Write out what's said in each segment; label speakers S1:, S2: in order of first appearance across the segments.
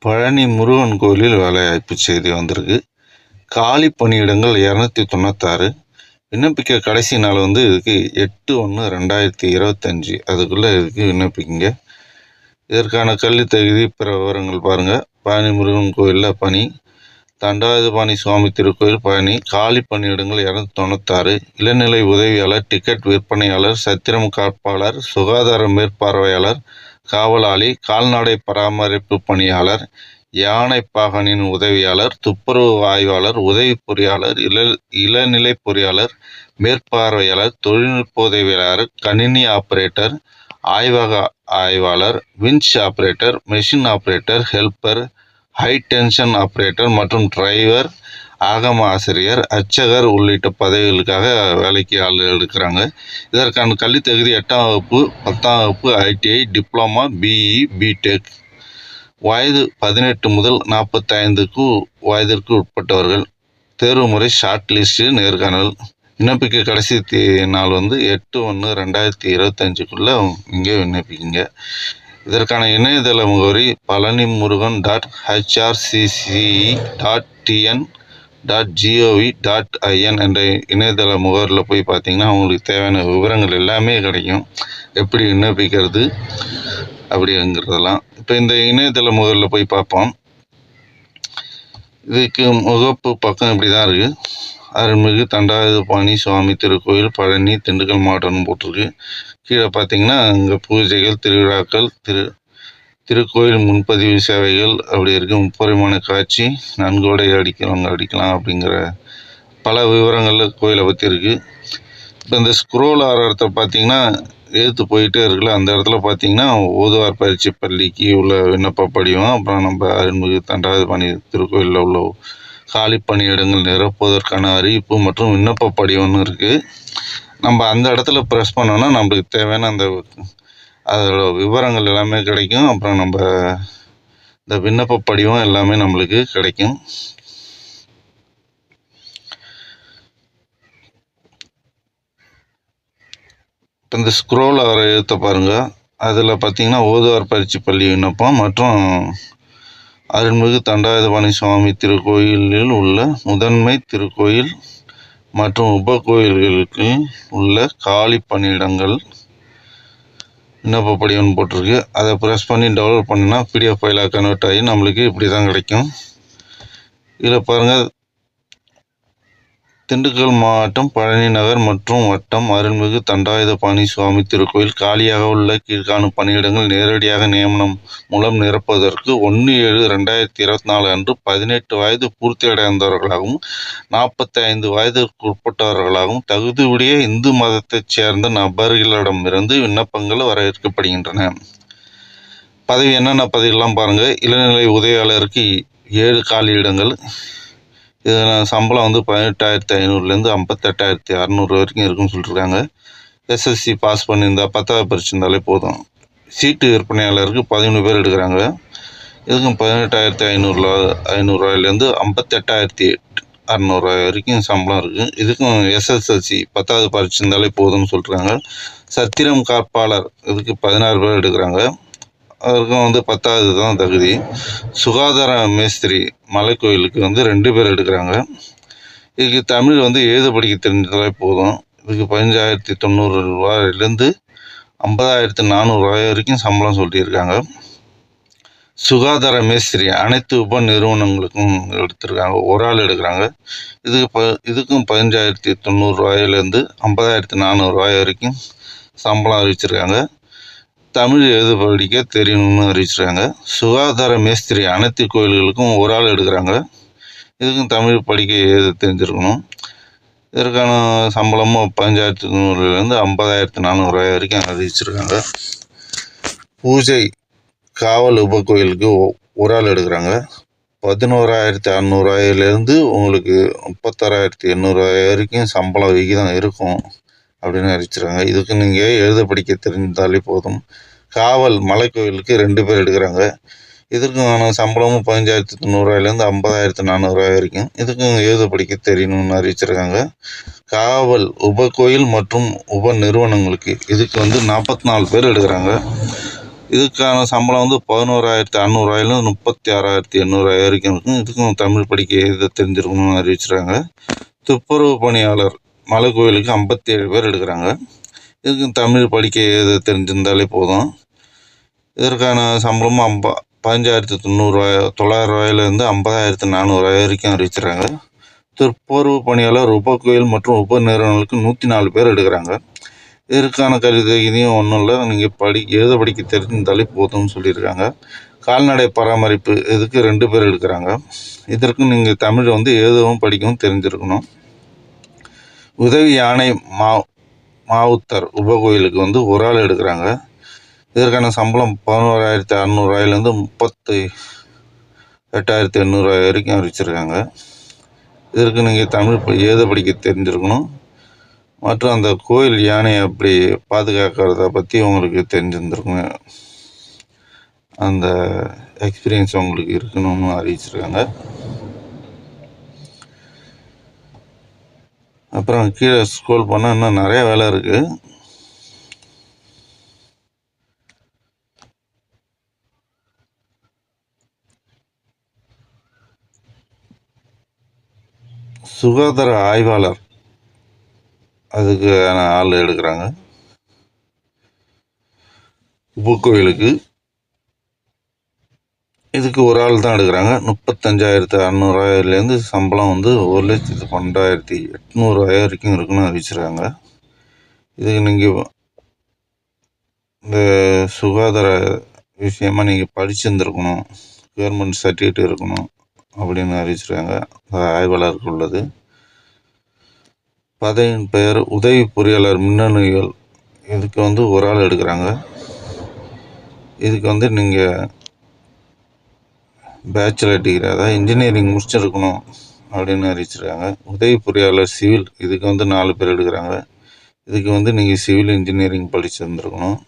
S1: பழனி முருகன் கோயிலில் வேலைவாய்ப்பு செய்தி வந்திருக்கு. காலி பணியிடங்கள் 296. விண்ணப்பிக்க கடைசி நாள் இதுக்கு 8/1/2025 அதுக்குள்ளே இதுக்கு விண்ணப்பிக்குங்க. இதற்கான கல்வி தகுதி பிற விவரங்கள் பாருங்கள். பழனி முருகன் கோயிலில் பணி, தண்டாயுதபாணி சுவாமி திருக்கோயில் பழனி. காலி பணியிடங்கள் 296. இளநிலை உதவியாளர், டிக்கெட் விற்பனையாளர், சத்திரம் காப்பாளர், சுகாதார மேற்பார்வையாளர், காவலாளி, கால்நடை பராமரிப்பு பணியாளர், யானை பாகனின் உதவியாளர், துப்புரவு ஆய்வாளர், உதவி பொறியாளர், இளநிலை பொறியாளர், மேற்பார்வையாளர், தொழில்நுட்ப உதவியாளர், கணினி ஆபரேட்டர், ஆய்வக ஆய்வாளர், winch operator, machine operator, helper, high tension operator மற்றும் டிரைவர், ஆகம ஆசிரியர், அர்ச்சகர் உள்ளிட்ட பதவிகளுக்காக வேலைக்கு ஆள் எடுக்கிறாங்க. இதற்கான கல்வி தகுதி 8ஆம் வகுப்பு, 10ஆம் வகுப்பு, ITI, டிப்ளமா, BE, BTech. வயது 18 முதல் 45 வயதிற்கு உட்பட்டவர்கள். தேர்வு முறை ஷார்ட் லிஸ்ட், நேர்காணல். விண்ணப்பிக்க கடைசி நாள் 8/1/2025 இங்கே விண்ணப்பிக்குங்க. இதற்கான இணையதள முகவரி palanimurugan.hrcce.tn.gov.in என்ற இணையதள முகவரியில் போய் பார்த்தீங்கன்னா உங்களுக்கு தேவையான விவரங்கள் எல்லாமே கிடைக்கும். எப்படி விண்ணப்பிக்கிறது அப்படிங்கிறதெல்லாம். இப்போ இந்த இணையதள முகவரியில் போய் பார்ப்போம். இதுக்கு முகப்பு பக்கம் இப்படி தான் இருக்குது. அருள்மிகு தண்டாயுதபாணி சுவாமி திருக்கோயில் பழனி, திண்டுக்கல் மாவட்டம்னு போட்டிருக்கு. கீழே பார்த்தீங்கன்னா இங்கே பூஜைகள், திருவிழாக்கள், திருக்கோயில் முன்பதிவு சேவைகள் அப்படி இருக்குது. முப்பரிமாண காட்சி, நன்கொடை அடிக்கலாம் அப்படிங்கிற பல விவரங்கள் கோயிலை பற்றி இருக்குது. இப்போ இந்த ஸ்க்ரோல் ஆகிற இடத்த பார்த்தீங்கன்னா எழுத்து போயிட்டே இருக்குல்ல, அந்த இடத்துல பார்த்தீங்கன்னா ஓதுவார் பயிற்சி பள்ளிக்கு உள்ள விண்ணப்ப படிவம், அப்புறம் நம்ம அருள்மிகு தண்டாயுதபாணி திருக்கோயிலில் உள்ள காலி பணியிடங்கள் நிரப்புவதற்கான அறிவிப்பு மற்றும் விண்ணப்ப படிவம்னு இருக்குது. நம்ம அந்த இடத்துல ப்ரெஸ் பண்ணோன்னா நம்மளுக்கு தேவையான அந்த அதோட விவரங்கள் எல்லாமே கிடைக்கும். அப்புறம் நம்ம இந்த விண்ணப்ப படிவம் எல்லாமே நம்மளுக்கு கிடைக்கும். இப்போ இந்த ஸ்க்ரோல் ஆகிற எழுத்தை பாருங்கள். அதில் பார்த்தீங்கன்னா ஓதுவார் பயிற்சி பள்ளி விண்ணப்பம் மற்றும் அருள்மிகு தண்டாயுதபாணி சுவாமி திருக்கோயிலில் உள்ள முதன்மை திருக்கோயில் மற்றும் உப கோயில்களுக்கு உள்ள காலி பணியிடங்கள் விண்ணப்ப படிவம் போட்டிருக்கு. அதை ப்ரெஸ் பண்ணி டவுன்லோட் பண்ணினா PDF ஃபைலாக கன்வெர்ட் ஆகி நம்மளுக்கு இப்படி தான் கிடைக்கும். இதில் பாருங்கள், திண்டுக்கல் மாவட்டம் பழனி நகர் மற்றும் வட்டம் அருள்மிகு தண்டாயுதபாணி சுவாமி திருக்கோயில் காலியாக உள்ள கீழ்காணும் பணியிடங்கள் நேரடியாக நியமனம் மூலம் நிரப்புவதற்கு 1/7/2024 அன்று 18 வயது பூர்த்தியடைந்தவர்களாகவும் 45 வயதிற்கு உட்பட்டவர்களாகவும் தகுதியுடைய இந்து மதத்தைச் சேர்ந்த நபர்களிடமிருந்து விண்ணப்பங்கள் வரவேற்கப்படுகின்றன. பதவி என்னென்ன பதவிகள்லாம் பாருங்கள். இளநிலை உதவியாளருக்கு 7 காலி இடங்கள். இதில் சம்பளம் 18,500 58,600 வரைக்கும் இருக்குன்னு சொல்லியிருக்காங்க. SSC பாஸ் பண்ணியிருந்தா 10வது படிச்சிருந்தாலே போதும். சீட்டு விற்பனையாளருக்கு 13 பேர் எடுக்கிறாங்க. இதுக்கும் 18,500 58,600 வரைக்கும் சம்பளம் இருக்குது. இதுக்கும் SSLC 10வது படிச்சிருந்தாலே போதும்னு சொல்லியிருக்காங்க. சத்திரம் காப்பாளர் இதுக்கு 16 பேர் எடுக்கிறாங்க. அதற்கும் 10வது தான் தகுதி. சுகாதார மேஸ்திரி மலைக்கோயிலுக்கு 2 பேர் எடுக்கிறாங்க. இதுக்கு தமிழ் எழுத படிக்க தெரிஞ்சாலே போதும். இதுக்கு 15,900 50,400 வரைக்கும் சம்பளம் சொல்லியிருக்காங்க. சுகாதார மேஸ்திரி அனைத்து உப நிறுவனங்களுக்கும் எடுத்திருக்காங்க. ஒரு ஆள் எடுக்கிறாங்க. இதுக்கும் 15,900 50,400 வரைக்கும் சம்பளம் அறிவிச்சிருக்காங்க. தமிழ் எழுத படிக்க தெரியணும்னு அறிவிச்சிருக்காங்க. சுகாதார மேஸ்திரி அனைத்து கோயில்களுக்கும் ஒரு ஆள் எடுக்கிறாங்க. இதுக்கும் தமிழ் படிக்க எழுத தெரிஞ்சிருக்கணும். இதற்கான சம்பளமும் 15,900 50,400 வரைக்கும் அறிவிச்சிருக்காங்க. பூஜை காவல் உப கோயிலுக்கு ஒரு ஆள் எடுக்கிறாங்க. 11,600 உங்களுக்கு 36,800 வரைக்கும் சம்பள விகிதம் இருக்கும் அப்படின்னு அறிவிச்சிருக்காங்க. இதுக்கு நீங்கள் எழுத படிக்க தெரிந்தாலே போதும். காவல் மலைக்கோயிலுக்கு 2 பேர் எடுக்கிறாங்க. இதற்கான சம்பளமும் 15,900 50,400 வரைக்கும். இதுக்கும் எழுத படிக்க தெரியணும்னு அறிவிச்சிருக்காங்க. காவல் உப கோயில் மற்றும் உப நிறுவனங்களுக்கு இதுக்கு 44 பேர் எடுக்கிறாங்க. இதுக்கான சம்பளம் வந்து 11,500 36,800 வரைக்கும் இருக்கும். இதுக்கும் தமிழ் படிக்க எழுத தெரிஞ்சிருக்கணும்னு அறிவிச்சிருக்காங்க. துப்புரவு பணியாளர் மலை கோயிலுக்கு 57 பேர் எடுக்கிறாங்க. இதுக்கும் தமிழ் படிக்க எழுத தெரிஞ்சிருந்தாலே போதும். இதற்கான சம்பளமும் 15,900 50,400 வரைக்கும் அறிவிச்சிருக்காங்க. துப்புரவு பணியாளர் உபகோயில் மற்றும் உப நிறுவனங்களுக்கு 104 பேர் எடுக்கிறாங்க. இதற்கான கல்வியும் ஒன்றும் இல்லை, நீங்கள் எழுத படிக்க தெரிஞ்சிருந்தாலே போதும்னு சொல்லியிருக்காங்க. கால்நடை பராமரிப்பு இதுக்கு 2 பேர் எடுக்கிறாங்க. இதற்கு நீங்கள் தமிழ் வந்து எழுதவும் படிக்கவும் தெரிஞ்சிருக்கணும். உதவி யானை மாவுத்தர் உபகோயிலுக்கு வந்து ஒரு ஆள் எடுக்கிறாங்க. இதற்கான சம்பளம் 11,600 38,800 வரைக்கும் அறிவிச்சிருக்காங்க. இதற்கு நீங்கள் தமிழ் எழுத படிக்க தெரிஞ்சிருக்கணும். மற்றும் அந்த கோயில் யானையை அப்படி பாதுகாக்கிறத பற்றி உங்களுக்கு தெரிஞ்சிருந்துருக்கணும். அந்த எக்ஸ்பீரியன்ஸ் உங்களுக்கு இருக்கணும்னு அறிவிச்சிருக்காங்க. அப்புறம் கீழே ஸ்க்ரோல் பண்ணால் இன்னும் நிறைய வேலை இருக்குது. சுகாதார ஆய்வாளர் அதுக்கான ஆள் எடுக்கிறாங்க. உபகோயிலுக்கு இதுக்கு ஒரு ஆள் தான் எடுக்கிறாங்க. 35,600 சம்பளம் வந்து 1,12,800 வரைக்கும் இருக்குன்னு அறிவிச்சிருக்காங்க. இதுக்கு நீங்கள் இந்த சுகாதார விஷயமா நீங்கள் படிச்சிருந்துருக்கணும், கவர்மெண்ட் சர்டிஃபிகேட் இருக்கணும் அப்படின்னு அறிவிச்சிருக்காங்க. ஆய்வாளருக்கு உள்ளது. பதவியின் பெயர் உதவி பொறியாளர் மின்னணுவியல். இதுக்கு வந்து ஒரு ஆள் எடுக்கிறாங்க. இதுக்கு வந்து நீங்கள் பேச்சுலர் டிகிரி, அதாவது இன்ஜினியரிங் முடிச்சிருக்கணும் அப்படின்னு அறிவிச்சிருக்காங்க. உதவி பொறியாளர் சிவில் இதுக்கு வந்து 4 பேர் எடுக்கிறாங்க. இதுக்கு வந்து நீங்கள் சிவில் இன்ஜினியரிங் படிச்சிருந்துருக்கணும்.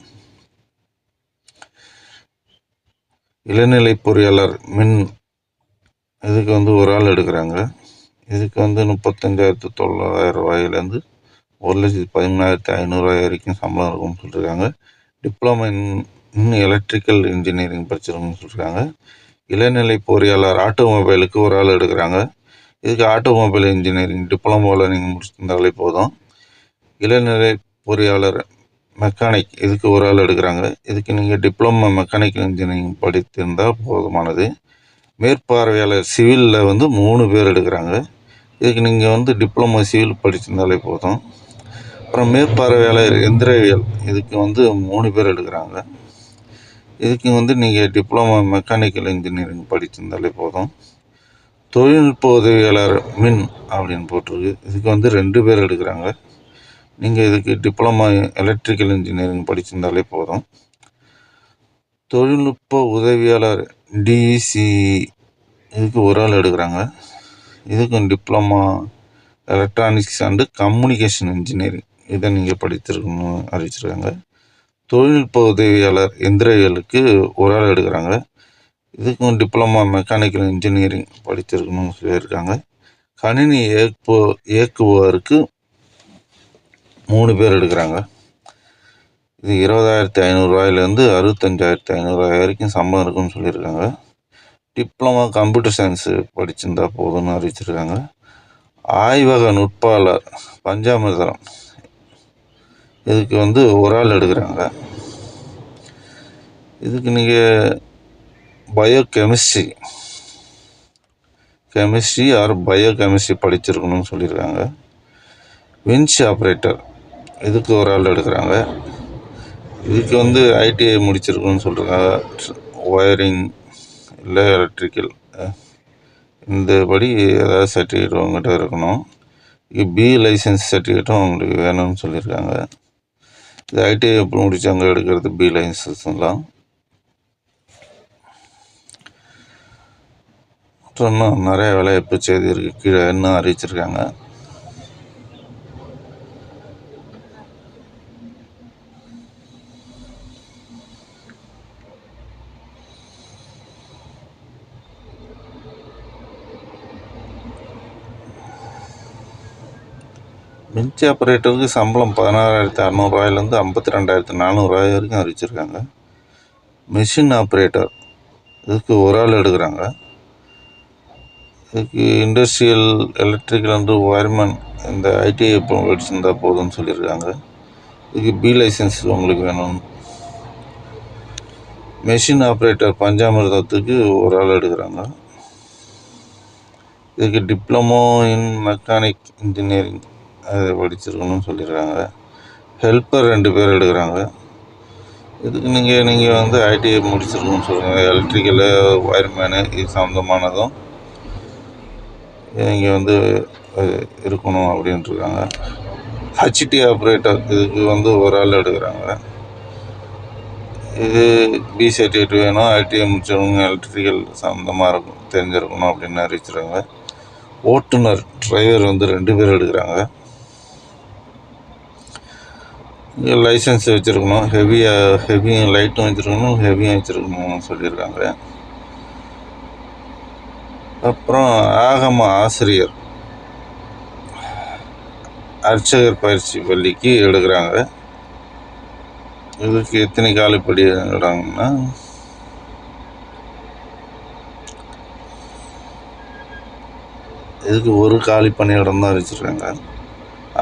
S1: இளநிலை பொறியாளர் மின் இதுக்கு வந்து ஒரு ஆள் எடுக்கிறாங்க. இதுக்கு வந்து 35,900 1,13,500 வரைக்கும் சம்பளம் இருக்கும்னு சொல்லியிருக்காங்க. டிப்ளமா இன் எலக்ட்ரிக்கல் இன்ஜினியரிங் படிச்சிருக்கணும்னு சொல்லியிருக்காங்க. இளநிலை பொறியாளர் ஆட்டோமொபைலுக்கு ஒரு ஆள் எடுக்கிறாங்க. இதுக்கு ஆட்டோமொபைல் இன்ஜினியரிங் டிப்ளமோவில் நீங்கள் முடிச்சிருந்தாலே போதும். இளநிலை பொறியாளர் மெக்கானிக் இதுக்கு ஒரு ஆள் எடுக்கிறாங்க. இதுக்கு நீங்கள் டிப்ளமோ மெக்கானிக்கல் இன்ஜினியரிங் படித்திருந்தால் போதுமானது. மேற்பார்வையாளர் சிவிலில் வந்து 3 பேர் எடுக்கிறாங்க. இதுக்கு நீங்கள் வந்து டிப்ளமோ சிவில் படிச்சிருந்தாலே போதும். அப்புறம் மேற்பார்வையாளர் எந்திரவியல் இதுக்கு வந்து 3 பேர் எடுக்கிறாங்க. இதுக்கு வந்து நீங்கள் டிப்ளமோ மெக்கானிக்கல் இன்ஜினியரிங் படிச்சிருந்தாலே போதும். தொழில்நுட்ப உதவியாளர் மின் அப்படின்னு போட்டிருக்கு. இதுக்கு வந்து 2 பேர் எடுக்கிறாங்க. நீங்கள் இதுக்கு டிப்ளமா எலக்ட்ரிக்கல் இன்ஜினியரிங் படிச்சிருந்தாலே போதும். தொழில்நுட்ப உதவியாளர் டிஇசி இதுக்கு ஒரு ஆள் எடுக்கிறாங்க. இதுக்கும் diploma electronics and communication engineering இதை நீங்கள் படித்திருக்கணும்னு அறிவிச்சிருக்காங்க. தொழில்நுட்ப உதவியாளர் எந்திரவியலுக்கு ஒரு ஆள் எடுக்கிறாங்க. இதுக்கும் டிப்ளமா மெக்கானிக்கல் இன்ஜினியரிங் படித்திருக்கணும்னு சொல்லியிருக்காங்க. கணினி இயக்குவோருக்கு 3 பேர் எடுக்கிறாங்க. இது 20,500 65,500 வரைக்கும் சம்பளம் இருக்குன்னு சொல்லியிருக்காங்க. டிப்ளமா கம்ப்யூட்டர் சயின்ஸு படிச்சிருந்தா போதும்னு அறிவிச்சிருக்காங்க. ஆய்வக நுட்பாளர் பஞ்சாமிர்தம் இதுக்கு வந்து ஒரு ஆள் எடுக்கிறாங்க. இதுக்கு நீங்கள் கெமிஸ்ட்ரி ஆர் பயோகெமிஸ்ட்ரி படிச்சிருக்கணும்னு சொல்லியிருக்காங்க. வின்ச் ஆப்ரேட்டர் இதுக்கு ஒரு ஆள் எடுக்கிறாங்க. இதுக்கு வந்து ஐடிஐ முடிச்சிருக்கணும்னு சொல்லியிருக்காங்க. ஒயரிங் இல்லை எலக்ட்ரிக்கல் இந்த படி ஏதாவது சர்டிஃபிகேட் உங்கள்கிட்ட இருக்கணும். பி லைசன்ஸ் சர்டிஃபிகேட்டும் அவங்களுக்கு வேணும்னு சொல்லியிருக்காங்க. இது ஐடிஐ எப்படி முடித்தவங்க எடுக்கிறது பி லைசன்ஸ்லாம். மற்றும் இன்னும் நிறைய வேலைவாய்ப்பு செய்தி இருக்குது. கீழே இன்னும் அறிவிச்சிருக்காங்க. மின்ச் ஆப்ரேட்டருக்கு சம்பளம் 16,600 52,400 வரைக்கும் அறிவிச்சிருக்காங்க. மெஷின் ஆப்ரேட்டர் இதுக்கு ஒரு ஆள் எடுக்கிறாங்க. இதுக்கு இண்டஸ்ட்ரியல் எலக்ட்ரிக்கல் அண்டு ஒயர்மேன் இந்த ஐடிஐ படிச்சிருந்தால் போதும்னு சொல்லியிருக்காங்க. இதுக்கு பி லைசன்ஸ் உங்களுக்கு வேணும். மெஷின் ஆப்ரேட்டர் பஞ்சாமிர்தத்துக்கு ஒரு ஆள் எடுக்கிறாங்க. இதுக்கு டிப்ளமோ இன் மெக்கானிக் இன்ஜினியரிங் அதை படிச்சிருக்கணும்னு சொல்லியிருக்காங்க. ஹெல்ப்பர் 2 பேர் எடுக்கிறாங்க. இதுக்கு நீங்கள் ஐடிஐ முடிச்சிருக்கணும்னு சொல்லுங்கள். எலக்ட்ரிக்கலு ஒயர்மேனு இது சம்மந்தமானதும் நீங்கள் இருக்கணும் அப்படின்ட்டுருக்காங்க. ஹச்டி ஆப்ரேட்டர் இதுக்கு ஒரு ஆள் எடுக்கிறாங்க. இது பி சர்டிஃபிகேட் வேணும். ஐடிஐ முடிச்சவங்க எலக்ட்ரிக்கல் சம்மந்தமாக தெரிஞ்சிருக்கணும் அப்படின்னு அறிவிச்சிருக்காங்க. ஓட்டுநர் டிரைவர் 2 பேர் எடுக்கிறாங்க. லைசன்ஸ் வச்சுருக்கணும். ஹெவியும் லைட்டும் வச்சுருக்கணும், ஹெவியும் வச்சுருக்கணும்னு சொல்லியிருக்காங்க. அப்புறம் ஆகம ஆசிரியர் அர்ச்சகர் பயிற்சி பள்ளிக்கு எடுக்கிறாங்க. இதுக்கு எத்தனை காலிப்படி எடுக்கிறாங்கன்னா இதுக்கு ஒரு காலி பணியிடம் தான் வச்சுருக்காங்க.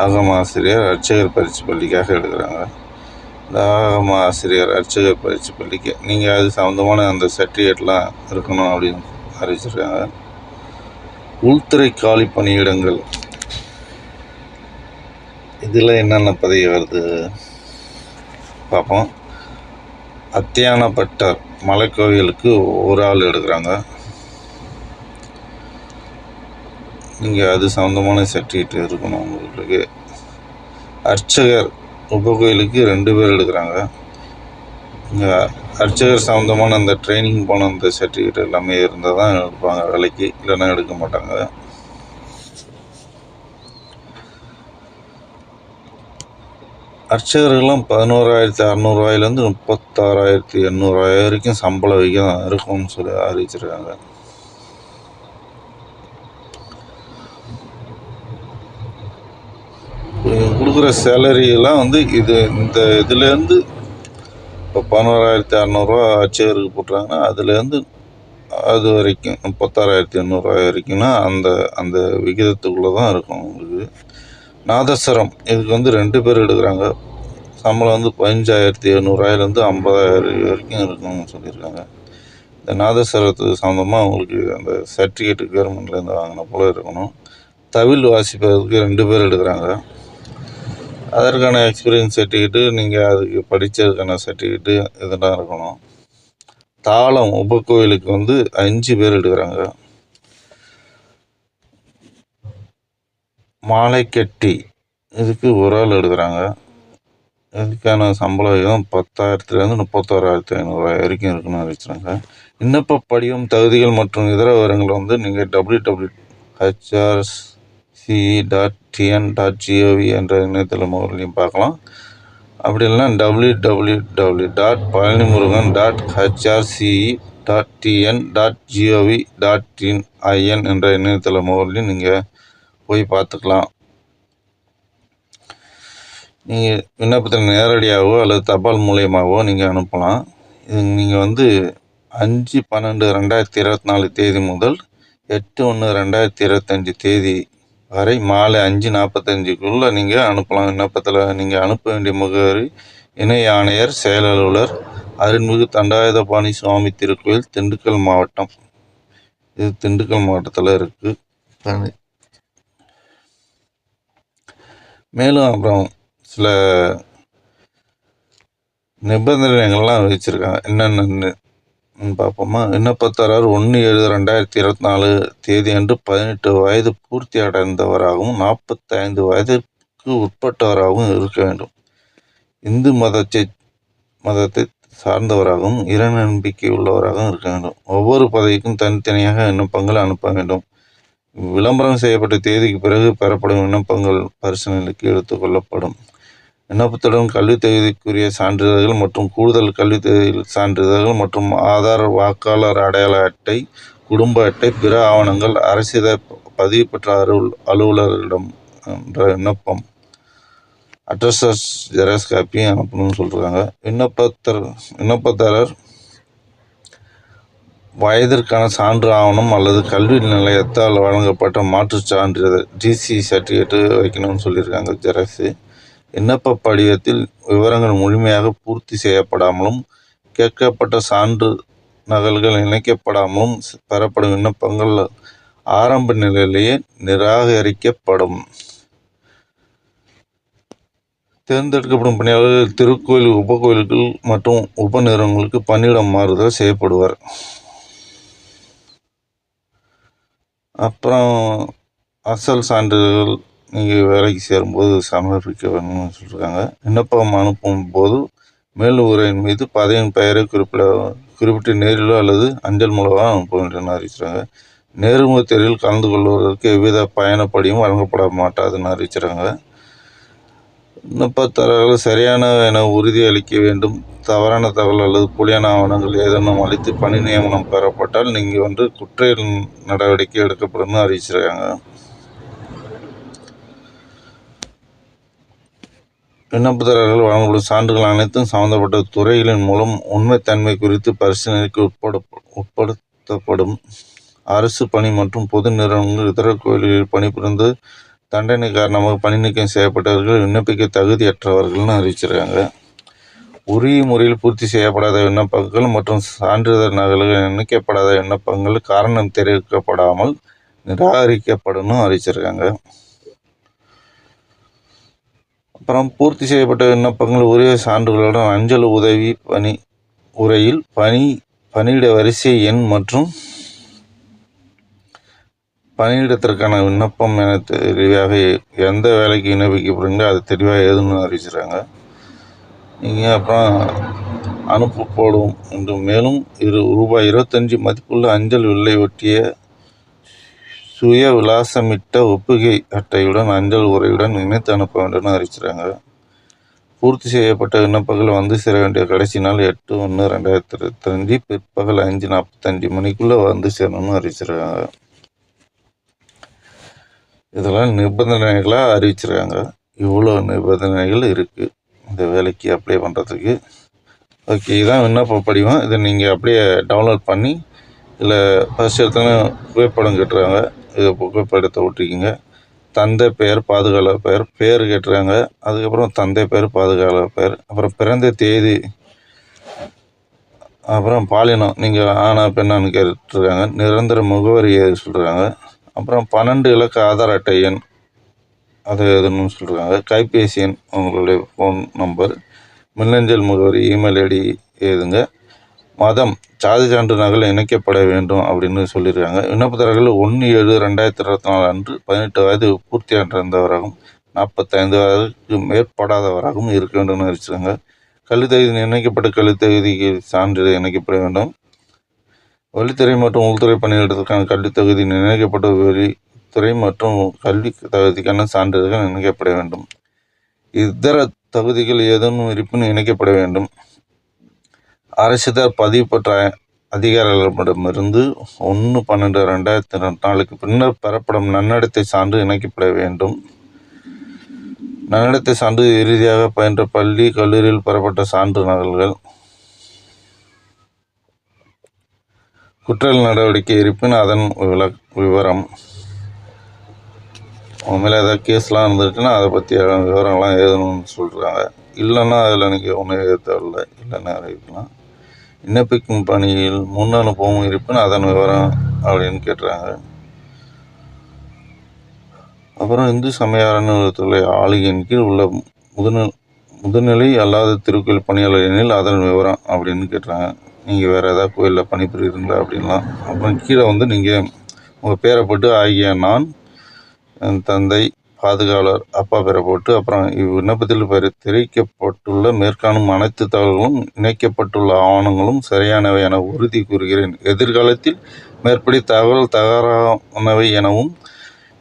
S1: ஆகம ஆசிரியர் அர்ச்சகர் பயிற்சி பள்ளிக்காக எடுக்கிறாங்க. இந்த ஆகம ஆசிரியர் அர்ச்சகர் பயிற்சி பள்ளிக்கு நீங்கள் அது சம்மந்தமான அந்த சர்டிஃபிகேட்லாம் இருக்கணும் அப்படின்னு அறிவிச்சிருக்காங்க. உள்துறை காலி பணியிடங்கள் இதில் என்னென்ன பதவி வருது பார்ப்போம். அத்தியானப்பட்டர் மலைக்கோவிலுக்கு ஒரு ஆள் எடுக்கிறாங்க. நீங்கள் அது சம்மந்தமான சர்டிஃபிகேட் இருக்கணும் உங்களுக்கு. அர்ச்சகர் உபகோயிலுக்கு 2 பேர் எடுக்கிறாங்க. இங்கே அர்ச்சகர் சம்மந்தமான அந்த ட்ரைனிங் போன அந்த சர்டிஃபிகேட் எல்லாமே இருந்தால் தான் எடுப்பாங்க வேலைக்கு, இல்லைன்னா எடுக்க மாட்டாங்க. அர்ச்சகர்கள்லாம் 11,600 36,800 வரைக்கும் சம்பள விகிதம் இருக்கும்னு சொல்லி அறிவிச்சிருக்காங்க. கொடுக்குற சேலரியெல்லாம் இந்த இதுலேருந்து இப்போ 11,600 அர்ச்சகருக்கு போட்டுறாங்கன்னா அதுலேருந்து அது வரைக்கும் 36,800 வரைக்கும்னா அந்த விகிதத்துக்குள்ளே தான் இருக்கும் உங்களுக்கு. நாதஸ்வரம் இதுக்கு 2 பேர் எடுக்கிறாங்க. சம்பளம் 15,700 50,000 வரைக்கும் இருக்குன்னு சொல்லியிருக்காங்க. இந்த நாதஸ்வரத்துக்கு சம்மந்தமாக உங்களுக்கு அந்த சர்டிஃபிகேட் கவர்மெண்ட்லேருந்து வாங்கின போல் இருக்கணும். தவில் வாசிப்பதற்கு 2 பேர் எடுக்கிறாங்க. அதற்கான எக்ஸ்பீரியன்ஸ் சர்டிஃபிகேட்டு நீங்கள் அதுக்கு படித்ததுக்கான சர்டிஃபிகேட்டு இதெல்லாம் இருக்கணும். தாளம் உபகோயிலுக்கு 5 பேர் எடுக்கிறாங்க. மாலைக்கட்டி இதுக்கு ஒரு ஆள் எடுக்கிறாங்க. இதுக்கான சம்பள விகிதம் 10,000 31,500 வரைக்கும் இருக்குன்னு அறிவிச்சிருக்காங்க. விண்ணப்ப படிவம் தகுதிகள் மற்றும் இதர விவரங்கள் நீங்கள் www.hrce.tn.gov என்ற இணையதள முகவரிலையும் பார்க்கலாம். அப்படி இல்லைன்னா www.pioneermurugan.hrce.tn.gov.in என்ற இணையதள முகவரிலையும் நீங்கள் போய் பார்த்துக்கலாம். நீங்கள் விண்ணப்பத்தில் நேரடியாகவோ அல்லது தபால் மூலியமாகவோ நீங்கள் அனுப்பலாம். இது நீங்கள் 5/12/2024 தேதி முதல் 8/1/2025 தேதி வரை மாலை 5:45க்குள்ளே நீங்கள் அனுப்பலாம். விண்ணப்பத்தில் நீங்கள் அனுப்ப வேண்டிய முகவரி: இணை ஆணையர், செயல் அலுவலர், அருள்மிகு தண்டாயுதபாணி சுவாமி திருக்கோயில், திண்டுக்கல் மாவட்டம். இது திண்டுக்கல் மாவட்டத்தில் இருக்குது. மேலும் அப்புறம் சில நிபந்தனைகள்லாம் வச்சுருக்காங்க. என்னென்னு பார்ப்போமா? விண்ணப்பதாரர் 1/7/2024 தேதி அன்று 18 வயது பூர்த்தி அடைந்தவராகவும் 45 வயதிற்கு உட்பட்டவராகவும் இருக்க வேண்டும். இந்து மதத்தை சார்ந்தவராகவும் இறை நம்பிக்கை உள்ளவராகவும் இருக்க வேண்டும். ஒவ்வொரு பதவிக்கும் தனித்தனியாக விண்ணப்பங்கள் அனுப்ப வேண்டும். விளம்பரம் செய்யப்பட்ட தேதிக்கு பிறகு பெறப்படும் விண்ணப்பங்கள் பரிசீலனைக்கு எடுத்துக்கொள்ளப்படும். விண்ணப்பத்துடன் கல்வித் தகுதிக்குரிய சான்றிதழ்கள் மற்றும் கூடுதல் கல்வித் தகுதி சான்றிதழ்கள் மற்றும் ஆதார், வாக்காளர் அடையாள அட்டை, குடும்ப அட்டை, பிற ஆவணங்கள், அரசிதழ் பதிவு பெற்ற அலுவலரிடம் என்ற விண்ணப்பம் அட்ரஸ் ஜெராக்ஸ் காப்பி அனுப்பணும்னு சொல்லியிருக்காங்க. விண்ணப்பதாரர் வயதிற்கான சான்று ஆவணம் அல்லது கல்வி நிலையத்தால் வழங்கப்பட்ட மாற்றுச் சான்றிதழ் டிசி சர்டிஃபிகேட்டு வைக்கணும்னு சொல்லியிருக்காங்க ஜெராக்ஸு. விண்ணப்ப படிவத்தில் விவரங்கள் முழுமையாக பூர்த்தி செய்யப்படாமலும் கேட்கப்பட்ட சான்று நகல்கள் இணைக்கப்படாமலும் பெறப்படும் விண்ணப்பங்கள் ஆரம்ப நிலையிலேயே நிராகரிக்கப்படும். தேர்ந்தெடுக்கப்படும் பணியாளர்கள் திருக்கோயில், உபகோயில்கள் மற்றும் உப நிறுவனங்களுக்கு பணியிடம் மாறுதல் செய்யப்படுவர். அப்புறம் அசல் சான்றிதழ்கள் நீங்கள் வேலைக்கு சேரும்போது சமர்ப்பிக்க வேணும்னு சொல்லியிருக்காங்க. விண்ணப்பம் அனுப்பும் போது மேலுரையின் மீது பதவியின் பெயரை குறிப்பிட்டு நேரிலோ அல்லது அஞ்சல் மூலமாக அனுப்ப வேண்டும் அறிவிச்சிருக்காங்க. நேர்முகத் தேர்வில் கலந்து கொள்வதற்கு எவ்வித பயணப்படியும் வழங்கப்பட மாட்டாதுன்னு அறிவிச்சிருக்காங்க. விண்ணப்பதாரர்கள் சரியான என உறுதி அளிக்க வேண்டும். தவறான தகவல் அல்லது போலியான ஆவணங்கள் ஏதேனும் அளித்து பணி நியமனம் பெறப்பட்டால் நீங்கள் குற்ற நடவடிக்கை எடுக்கப்படும் அறிவிச்சிருக்காங்க. விண்ணப்பதாரர்கள் வழங்கப்படும் சான்றுகள் அனைத்தும் சம்பந்தப்பட்ட துறைகளின் மூலம் உண்மைத்தன்மை குறித்து பரிசீலனைக்கு உட்படுத்தப்படும். அரசு பணி மற்றும் பொது நிறுவனங்கள், இதர கோயில்களில் பணிபுரிந்து தண்டனை காரணமாக பணி நீக்கம் செய்யப்பட்டவர்கள் விண்ணப்பிக்க தகுதியற்றவர்கள்னு அறிவிச்சிருக்காங்க. உரிய முறையில் பூர்த்தி செய்யப்படாத விண்ணப்பங்கள் மற்றும் சான்றிதழ் நகல்கள் இணைக்கப்படாத விண்ணப்பங்கள் காரணம் தெரிவிக்கப்படாமல் நிராகரிக்கப்படும் அறிவிச்சிருக்காங்க. அப்புறம் பூர்த்தி செய்யப்பட்ட விண்ணப்பங்கள் உரிய சான்றுகளுடன் அஞ்சல் உதவி பணி உரையில் பணியிட வரிசை எண் மற்றும் பணியிடத்திற்கான விண்ணப்பம் என தெளிவாக எந்த வேலைக்கு விண்ணப்பிக்கப்படுங்களோ அது தெளிவாக எழுதணும்னு அறிவிச்சிருக்காங்க. நீங்கள் அப்புறம் அனுப்பப்படும் என்று மேலும் ரூபாய் 25 மதிப்புள்ள அஞ்சல் வில்லை ஒட்டிய சுய விலாசமிட்ட ஒப்புகை அட்டையுடன் அஞ்சல் உரையுடன் இணைத்து அனுப்ப வேண்டும் அறிவிச்சிருக்காங்க. பூர்த்தி செய்யப்பட்ட விண்ணப்பங்கள் வந்து சேர வேண்டிய கடைசி நாள் 8/1/2025 பிற்பகல் 5:45 மணிக்குள்ளே வந்து சேரணும்னு அறிவிச்சிருக்காங்க. இதெல்லாம் நிபந்தனைகளாக அறிவிச்சிருக்காங்க. இவ்வளோ நிபந்தனைகள் இருக்குது இந்த வேலைக்கு அப்ளை பண்ணுறதுக்கு. ஓகே, இதான் விண்ணப்ப படிவம். இதை நீங்கள் அப்படியே டவுன்லோட் பண்ணி இதில் ஃபஸ்ட் எடுத்தோன்னே புகைப்படம் கேட்டுருக்காங்க. இதை புகைப்படத்தை ஒட்டிக்கிங்க. தந்தை பெயர், பாதுகாவலர் பேர் கேட்டுருக்காங்க. அதுக்கப்புறம் தந்தை பெயர், பாதுகாவலர் பெயர், அப்புறம் பிறந்த தேதி, அப்புறம் பாலினம் நீங்கள் ஆணா பெண்ணான்னு கேட்டுருக்காங்க. நிரந்தர முகவரி சொல்கிறாங்க. அப்புறம் 12 இலக்க ஆதார் அட்டை எண் அதை எழுதணும்னு சொல்கிறாங்க. கைபேசி எண், உங்களுடைய ஃபோன் நம்பர், மின்னஞ்சல் முகவரி, இமெயில் ஐடி எழுதுங்க. மதம், சாதி சான்று நகல் இணைக்கப்பட வேண்டும் அப்படின்னு சொல்லியிருக்காங்க. விண்ணப்பதாரர்கள் 1/7/2024 அன்று 18 வயது பூர்த்தி அடைந்தவராகவும் 45 வயதுக்கு மேற்படாதவராகவும் இருக்க வேண்டும் அறிவிச்சிருக்காங்க. கல்வித்தகுதி இணைக்கப்பட்ட கல்வித்தகுதிக்கு சான்றிதழ் இணைக்கப்பட வேண்டும். வெளித்துறை மற்றும் உள்துறை பணியிடத்திற்கான கல்வித்தகுதி இணைக்கப்பட்ட வெளித்துறை மற்றும் கல்வி தகுதிக்கான சான்றிதழ்கள் இணைக்கப்பட வேண்டும். இதர தகுதிகள் ஏதேனும் இருப்பினும் இணைக்கப்பட வேண்டும். அரசிதழ் பதிவு பெற்ற அதிகாரிகளிடமிருந்து 1/12/2024 பின்னர் பெறப்படும் நன்னடத்தை சான்று இணைக்கப்பட வேண்டும். நன்னடத்தை சான்று இறுதியாக பயின்ற பள்ளி, கல்லூரியில் பெறப்பட்ட சான்று நகல்கள். குற்ற நடவடிக்கை இருப்பின் அதன் விவரம். உண்மையில் ஏதாவது கேஸ்லாம் இருந்துச்சுன்னா அதை பற்றி விவரங்கள்லாம் எழுதணும்னு சொல்கிறாங்க. இல்லைன்னா அதில் நீங்கள் ஒன்றும் எழுத தேவையில்லை, இல்லைன்னா அறிவிக்கலாம். விண்ணப்பிக்கும் பணியில் முன் அனுபவம் இருப்பின் அதன் விவரம் அப்படின்னு கேட்டுறாங்க. அப்புறம் இந்து சமய அறநிலையத்துறை ஆளுகையின் கீழ் உள்ள முதுநிலை அல்லாத திருக்கோயில் பணியாளர் எனில் அதன் விவரம் அப்படின்னு கேட்டுறாங்க. நீங்கள் வேறு ஏதாவது கோயிலில் பணிபுரியுறீங்களா அப்படின்லாம். அப்புறம் கீழே நீங்கள் உங்கள் பேரை போட்டு ஆகிய நான், என் தந்தை, பாதுகாவலர், அப்பா பேரை போட்டு அப்புறம் இவ்விண்ணப்பத்தில் தெரிவிக்கப்பட்டுள்ள மேற்காணும் அனைத்து தகவல்களும் இணைக்கப்பட்டுள்ள ஆவணங்களும் சரியானவை என உறுதி கூறுகிறேன். எதிர்காலத்தில் மேற்படி தகவல் தவறானவை எனவும்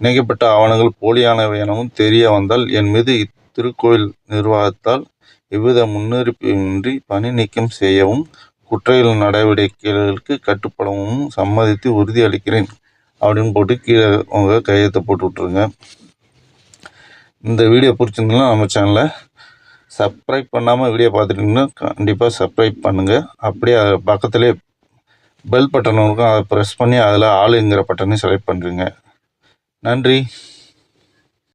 S1: இணைக்கப்பட்ட ஆவணங்கள் போலியானவை எனவும் தெரிய வந்தால் என் மீது இத்திருக்கோயில் நிர்வாகத்தால் எவ்வித முன்னறிவிப்புமின்றி பணி நீக்கம் செய்யவும் குற்ற நடவடிக்கைகளுக்கு கட்டுப்படவும் சம்மதித்து உறுதி அளிக்கிறேன் அப்படின்னு போட்டு கீழே உங்கள் கையெழுத்தை போட்டு விட்ருங்க. இந்த வீடியோ பிடிச்சிருந்ததுன்னா நம்ம சேனலை சப்ஸ்கிரைப் பண்ணாமல் வீடியோ பார்த்துட்டிங்கன்னா கண்டிப்பாக சப்ஸ்கிரைப் பண்ணுங்கள். அப்படியே பக்கத்துலேயே பெல் பட்டன் இருக்கும். அதை ப்ரெஸ் பண்ணி அதில் ஆளுங்கிற பட்டனை செலக்ட் பண்ணுறீங்க. நன்றி.